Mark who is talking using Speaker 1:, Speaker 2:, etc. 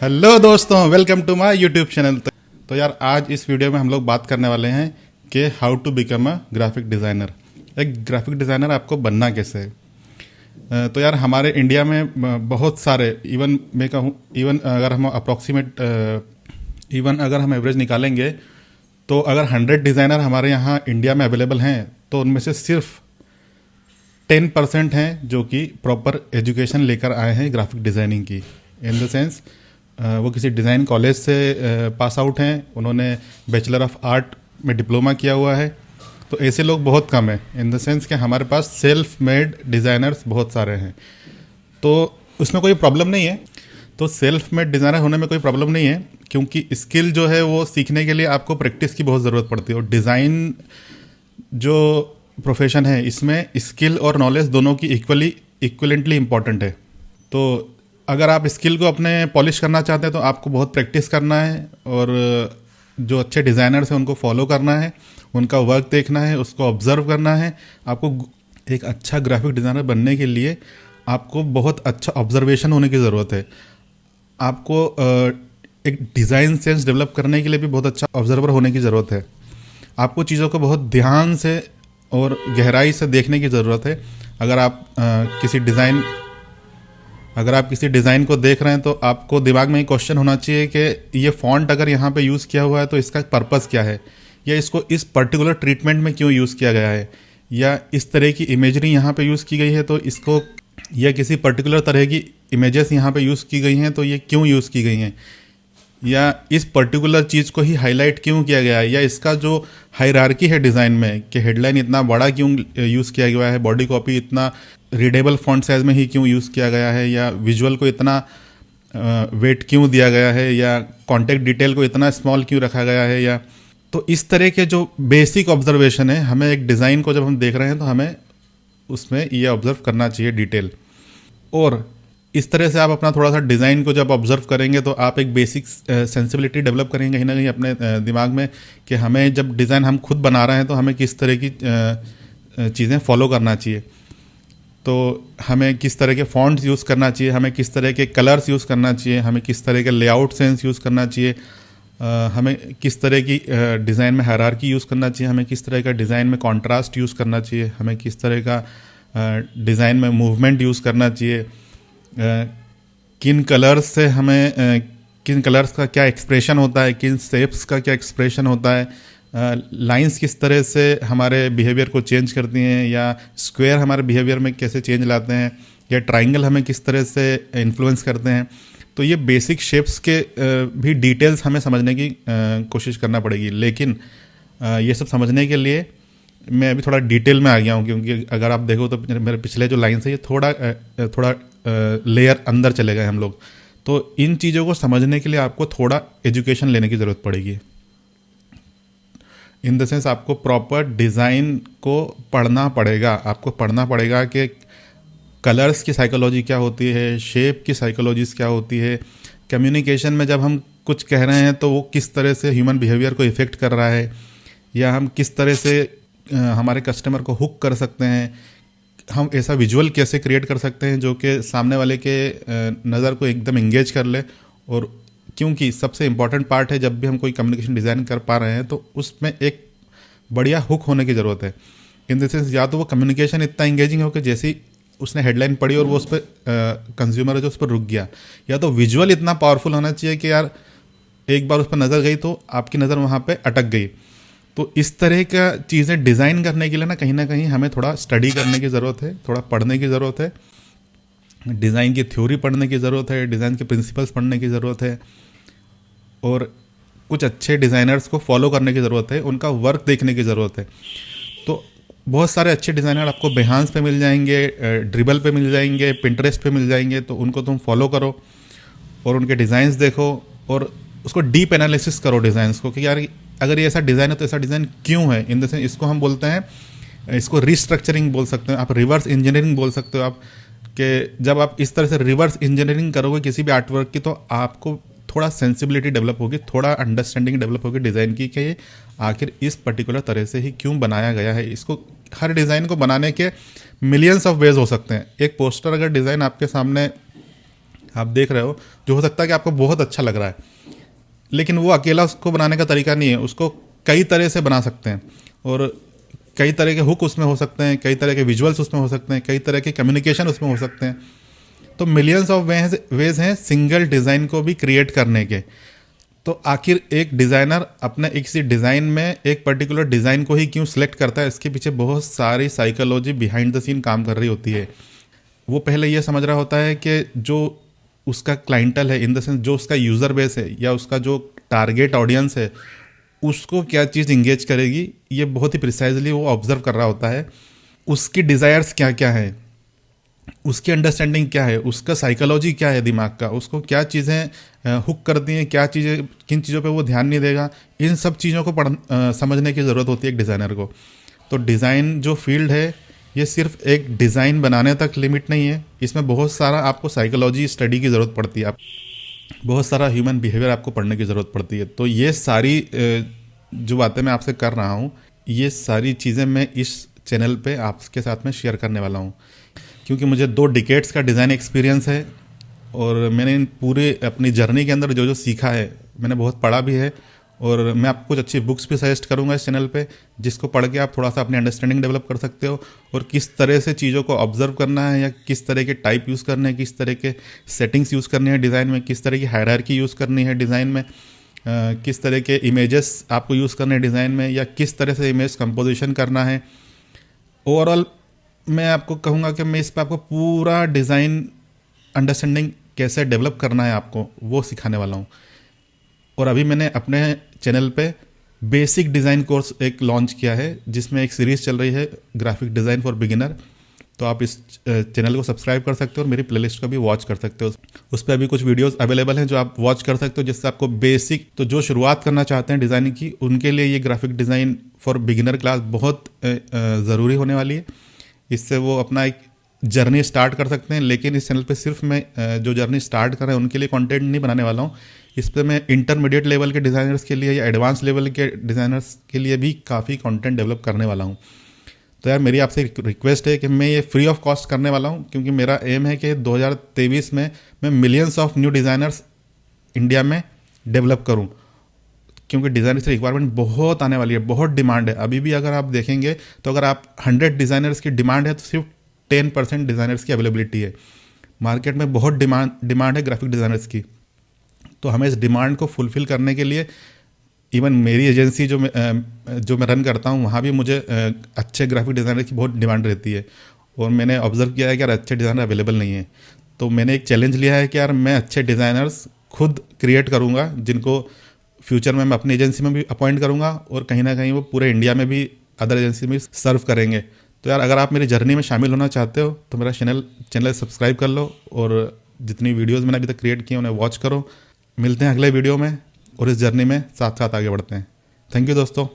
Speaker 1: Hello दोस्तों, welcome to my YouTube channel. तो यार आज इस वीडियो में हम लोग बात करने वाले हैं कि how to become a graphic designer. एक ग्राफिक डिज़ाइनर आपको बनना कैसे है। तो यार हमारे इंडिया में बहुत सारे, इवन मैं कहूँ, इवन अगर हम अप्रॉक्सीमेट अगर हम एवरेज निकालेंगे तो अगर 100 डिज़ाइनर हमारे यहाँ इंडिया में अवेलेबल हैं तो उनमें से सिर्फ 10% हैं जो कि प्रॉपर एजुकेशन लेकर आए हैं ग्राफिक डिज़ाइनिंग की। इन द सेंस वो किसी डिज़ाइन कॉलेज से पास आउट हैं, उन्होंने बैचलर ऑफ आर्ट में डिप्लोमा किया हुआ है। तो ऐसे लोग बहुत कम हैं। इन द सेंस कि हमारे पास सेल्फ मेड डिज़ाइनर्स बहुत सारे हैं, तो उसमें कोई प्रॉब्लम नहीं है। तो सेल्फ मेड डिज़ाइनर होने में कोई प्रॉब्लम नहीं है, क्योंकि स्किल जो है वो सीखने के लिए आपको प्रैक्टिस की बहुत ज़रूरत पड़ती है। और डिज़ाइन जो प्रोफेशन है इसमें स्किल और नॉलेज दोनों की इक्वलेंटली इम्पॉर्टेंट है। तो अगर आप स्किल को अपने पॉलिश करना चाहते हैं तो आपको बहुत प्रैक्टिस करना है, और जो अच्छे डिज़ाइनर्स हैं उनको फॉलो करना है, उनका वर्क देखना है, उसको ऑब्जर्व करना है। आपको एक अच्छा ग्राफिक डिज़ाइनर बनने के लिए आपको बहुत अच्छा ऑब्जर्वेशन होने की ज़रूरत है। आपको एक डिज़ाइन सेंस डेवलप करने के लिए भी बहुत अच्छा ऑब्जर्वर होने की ज़रूरत है। आपको चीज़ों को बहुत ध्यान से और गहराई से देखने की ज़रूरत है। अगर आप किसी डिज़ाइन को देख रहे हैं तो आपको दिमाग में एक क्वेश्चन होना चाहिए कि ये फॉन्ट अगर यहाँ पे यूज़ किया हुआ है तो इसका पर्पस क्या है, या इसको इस पर्टिकुलर ट्रीटमेंट में क्यों यूज़ किया गया है, या इस तरह की इमेजरी यहाँ पे यूज़ की गई है तो इसको, या किसी पर्टिकुलर तरह की इमेजेस यहाँ पे यूज़ की गई हैं तो ये क्यों यूज़ की गई हैं, या इस पर्टिकुलर चीज़ को ही हाईलाइट क्यों किया गया है, या इसका जो हायरार्की है डिज़ाइन में कि हेडलाइन इतना बड़ा क्यों यूज़ किया गया है, बॉडी कॉपी इतना रीडेबल फॉन्ट साइज में ही क्यों यूज़ किया गया है, या विजुअल को इतना वेट क्यों दिया गया है, या कॉन्टेक्ट डिटेल को इतना स्मॉल क्यों रखा गया है। या तो इस तरह के जो बेसिक ऑब्जर्वेशन है, हमें एक डिज़ाइन को जब हम देख रहे हैं तो हमें उसमें ये ऑब्जर्व करना चाहिए डिटेल। और इस तरह से आप अपना थोड़ा सा डिज़ाइन को जब ऑब्जर्व करेंगे तो आप एक बेसिक सेंसिबिलिटी डेवलप करेंगे कहीं ना कहीं अपने दिमाग में कि हमें जब डिज़ाइन हम खुद बना रहे हैं तो हमें किस तरह की चीज़ें फॉलो करना चाहिए। तो हमें किस तरह के फॉन्ट्स यूज़ करना चाहिए, हमें किस तरह के कलर्स यूज़ करना चाहिए, हमें किस तरह के लेआउट सेंस यूज़ करना चाहिए, हमें किस तरह की डिज़ाइन में हायरार्की यूज़ करना चाहिए, हमें किस तरह का डिज़ाइन में कॉन्ट्रास्ट यूज़ करना चाहिए, हमें किस तरह का डिज़ाइन में मूवमेंट यूज़ करना चाहिए, किन कलर्स से हमें किन कलर्स का क्या एक्सप्रेशन होता है, किन शेप्स का क्या एक्सप्रेशन होता है, लाइंस किस तरह से हमारे बिहेवियर को चेंज करती हैं, या स्क्वायर हमारे बिहेवियर में कैसे चेंज लाते हैं, या ट्राइंगल हमें किस तरह से इन्फ्लुएंस करते हैं। तो ये बेसिक शेप्स के भी डिटेल्स हमें समझने की कोशिश करना पड़ेगी। लेकिन ये सब समझने के लिए मैं अभी थोड़ा डिटेल में आ गया हूँ, क्योंकि अगर आप देखो तो मेरे पिछले जो लाइन्स है ये थोड़ा लेयर अंदर चले गए हम लोग। तो इन चीज़ों को समझने के लिए आपको थोड़ा एजुकेशन लेने की ज़रूरत पड़ेगी। इन द सेंस आपको प्रॉपर डिज़ाइन को पढ़ना पड़ेगा। आपको पढ़ना पड़ेगा कि कलर्स की साइकोलॉजी क्या होती है, शेप की साइकोलॉजीज क्या होती है, कम्युनिकेशन में जब हम कुछ कह रहे हैं तो वो किस तरह से ह्यूमन बिहेवियर को इफ़ेक्ट कर रहा है, या हम किस तरह से हमारे कस्टमर को हुक कर सकते हैं, हम ऐसा विजुअल कैसे क्रिएट कर सकते हैं जो कि सामने वाले के नज़र को एकदम इंगेज कर ले। और क्योंकि सबसे इम्पॉर्टेंट पार्ट है, जब भी हम कोई कम्युनिकेशन डिज़ाइन कर पा रहे हैं तो उसमें एक बढ़िया हुक होने की ज़रूरत है। इन द सेंस या तो वो कम्युनिकेशन इतना इंगेजिंग हो कि जैसे ही उसने हेडलाइन पढ़ी और वो उस पर कंज्यूमर है जो उस पर रुक गया, या तो विजुअल इतना पावरफुल होना चाहिए कि यार एक बार उस पर नज़र गई तो आपकी नज़र वहाँ पर अटक गई। तो इस तरह का चीज़ें डिज़ाइन करने के लिए ना कहीं हमें थोड़ा स्टडी करने की ज़रूरत है, थोड़ा पढ़ने की ज़रूरत है, डिज़ाइन की थ्योरी पढ़ने की ज़रूरत है, डिज़ाइन के प्रिंसिपल्स पढ़ने की ज़रूरत है, और कुछ अच्छे डिज़ाइनर्स को फॉलो करने की ज़रूरत है, उनका वर्क देखने की ज़रूरत है। तो बहुत सारे अच्छे डिज़ाइनर आपको बेहांस पे मिल जाएंगे, ड्रिबल पे मिल जाएंगे, पिंटरेस्ट पे मिल जाएंगे। तो उनको तुम फॉलो करो और उनके डिज़ाइंस देखो और उसको डीप एनालिसिस करो डिज़ाइंस को कि यार अगर ये ऐसा डिज़ाइन है तो ऐसा डिज़ाइन क्यों है। इन द सेंस इसको हम बोलते हैं, इसको रिस्ट्रक्चरिंग बोल सकते हैं, आप रिवर्स इंजीनियरिंग बोल सकते हो आप, कि जब आप इस तरह से रिवर्स इंजीनियरिंग करोगे किसी भी आर्टवर्क की तो आपको थोड़ा सेंसिबिलिटी डेवलप होगी, थोड़ा अंडरस्टैंडिंग डेवलप होगी डिज़ाइन की कि ये आखिर इस पर्टिकुलर तरह से ही क्यों बनाया गया है। इसको हर डिज़ाइन को बनाने के मिलियंस ऑफ वेज हो सकते हैं। एक पोस्टर अगर डिज़ाइन आपके सामने आप देख रहे हो, जो हो सकता है कि आपको बहुत अच्छा लग रहा है, लेकिन वो अकेला उसको बनाने का तरीका नहीं है, उसको कई तरह से बना सकते हैं और कई तरह के हुक उसमें हो सकते हैं, कई तरह के विजुअल्स उसमें हो सकते हैं, कई तरह के कम्युनिकेशन उसमें हो सकते हैं। तो मिलियंस ऑफ वेज हैं सिंगल डिज़ाइन को भी क्रिएट करने के। तो आखिर एक डिज़ाइनर अपने एक किसी डिज़ाइन में एक पर्टिकुलर डिज़ाइन को ही क्यों सिलेक्ट करता है, इसके पीछे बहुत सारी साइकोलॉजी बिहाइंड द सीन काम कर रही होती है। वो पहले ये समझ रहा होता है कि जो उसका क्लाइंटल है, इन द सेंस जो उसका यूज़र बेस है या उसका जो टारगेट ऑडियंस है, उसको क्या चीज़ इंगेज करेगी, ये बहुत ही प्रिसाइजली वो ऑब्जर्व कर रहा होता है। उसकी डिज़ायर्स क्या क्या है, उसकी अंडरस्टैंडिंग क्या है, उसका साइकोलॉजी क्या है दिमाग का, उसको क्या चीज़ें हुक करती हैं, क्या चीज़ें, किन चीज़ों पे वो ध्यान नहीं देगा, इन सब चीज़ों को समझने की ज़रूरत होती है एक डिज़ाइनर को। तो डिज़ाइन जो फील्ड है, ये सिर्फ एक डिज़ाइन बनाने तक लिमिट नहीं है, इसमें बहुत सारा आपको साइकोलॉजी स्टडी की ज़रूरत पड़ती है, आप बहुत सारा ह्यूमन बिहेवियर आपको पढ़ने की ज़रूरत पड़ती है। तो ये सारी जो बातें मैं आपसे कर रहा हूँ, ये सारी चीज़ें मैं इस चैनल पे आपके साथ में शेयर करने वाला हूँ, क्योंकि मुझे 2 डिकेड्स का डिज़ाइन एक्सपीरियंस है और मैंने इन पूरे अपनी जर्नी के अंदर जो जो सीखा है, मैंने बहुत पढ़ा भी है और मैं आपको कुछ अच्छी बुक्स भी सजेस्ट करूंगा इस चैनल पे, जिसको पढ़ के आप थोड़ा सा अपनी अंडरस्टैंडिंग डेवलप कर सकते हो और किस तरह से चीज़ों को ऑब्जर्व करना है या किस तरह के टाइप यूज़ करने हैं, किस तरह के सेटिंग्स यूज़ करनी है डिज़ाइन में, किस तरह की हायरार्की यूज़ करनी है डिज़ाइन में, किस तरह के इमेजेस आपको यूज़ करने हैं डिज़ाइन में, या किस तरह से इमेज कंपोजिशन करना है। ओवरऑल मैं आपको कहूँगा कि मैं इस पर आपको पूरा डिज़ाइन अंडरस्टैंडिंग कैसे डेवलप करना है आपको वो सिखाने वाला हूँ। और अभी मैंने अपने चैनल पे बेसिक डिज़ाइन कोर्स एक लॉन्च किया है, जिसमें एक सीरीज़ चल रही है ग्राफिक डिज़ाइन फॉर बिगिनर। तो आप इस चैनल को सब्सक्राइब कर सकते हो और मेरी प्लेलिस्ट को भी वॉच कर सकते हो। उस पर अभी कुछ वीडियोस अवेलेबल हैं जो आप वॉच कर सकते हो, जिससे आपको बेसिक, तो जो शुरुआत करना चाहते हैं डिज़ाइनिंग की, उनके लिए ये graphic design for beginner class बहुत ज़रूरी होने वाली है। इससे वो अपना एक जर्नी स्टार्ट कर सकते हैं। लेकिन इस चैनल पे सिर्फ मैं जो जर्नी स्टार्ट कर रहे हैं उनके लिए कंटेंट नहीं बनाने वाला हूँ। इस पर मैं इंटरमीडिएट लेवल के डिज़ाइनर्स के लिए या एडवांस लेवल के डिज़ाइनर्स के लिए भी काफ़ी कंटेंट डेवलप करने वाला हूँ। तो यार मेरी आपसे रिक्वेस्ट है कि मैं ये फ्री ऑफ कॉस्ट करने वाला हूँ, क्योंकि मेरा एम है कि 2023 में मैं millions of new designers India में डेवलप करूँ, क्योंकि डिज़ाइनर्स की रिक्वायरमेंट बहुत आने वाली है, बहुत डिमांड है। अभी भी अगर आप देखेंगे तो अगर आप 100 डिज़ाइनर्स की डिमांड है तो सिर्फ 10% डिज़ाइनर्स की अवेलेबिलिटी है। मार्केट में बहुत डिमांड है ग्राफिक डिज़ाइनर्स की। तो हमें इस डिमांड को फुलफ़िल करने के लिए, इवन मेरी एजेंसी जो मैं रन करता हूँ, वहाँ भी मुझे अच्छे ग्राफिक डिज़ाइनर की बहुत डिमांड रहती है। और मैंने ऑब्जर्व किया है कि यार अच्छे डिज़ाइनर अवेलेबल नहीं है। तो मैंने एक चैलेंज लिया है कि यार मैं अच्छे डिज़ाइनर्स खुद क्रिएट करूँगा, जिनको फ्यूचर में मैं अपनी एजेंसी में भी अपॉइंट करूँगा और कहीं ना कहीं वो पूरे इंडिया में भी अदर एजेंसी में सर्व करेंगे। तो यार अगर आप मेरी जर्नी में शामिल होना चाहते हो तो मेरा चैनल सब्सक्राइब कर लो और जितनी वीडियोज़ मैंने अभी तक क्रिएट की उन्हें वॉच करो। मिलते हैं अगले वीडियो में और इस जर्नी में साथ साथ आगे बढ़ते हैं। थैंक यू दोस्तों।